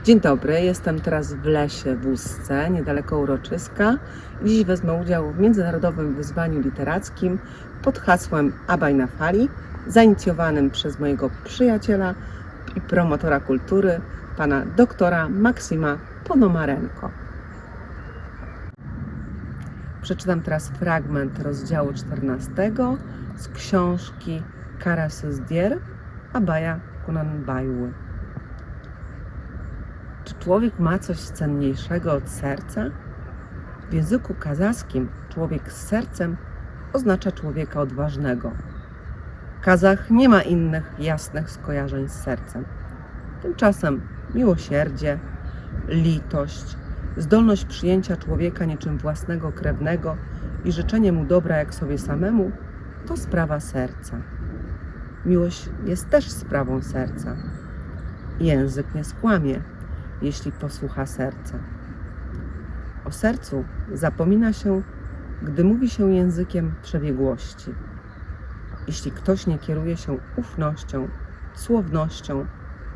Dzień dobry, jestem teraz w lesie w Ustce, niedaleko Uroczyska. Dziś wezmę udział w międzynarodowym wyzwaniu literackim pod hasłem Abaj na fali, zainicjowanym przez mojego przyjaciela i promotora kultury, pana doktora Maksima Ponomarenko. Przeczytam teraz fragment rozdziału 14 z książki Karasızdier Abaya Kunanbayły. Czy człowiek ma coś cenniejszego od serca? W języku kazachskim człowiek z sercem oznacza człowieka odważnego. Kazach nie ma innych jasnych skojarzeń z sercem. Tymczasem miłosierdzie, litość, zdolność przyjęcia człowieka niczym własnego krewnego i życzenie mu dobra jak sobie samemu to sprawa serca. Miłość jest też sprawą serca. Język nie skłamie, jeśli posłucha serca. O sercu zapomina się, gdy mówi się językiem przebiegłości. Jeśli ktoś nie kieruje się ufnością, słownością,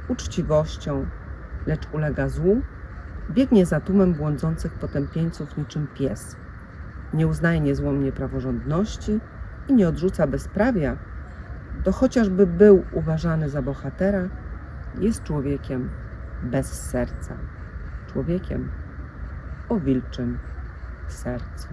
uczciwością, lecz ulega złu, biegnie za tłumem błądzących potępieńców niczym pies. Nie uznaje niezłomnie praworządności i nie odrzuca bezprawia, to chociażby był uważany za bohatera, jest człowiekiem bez serca, człowiekiem o wilczym sercu.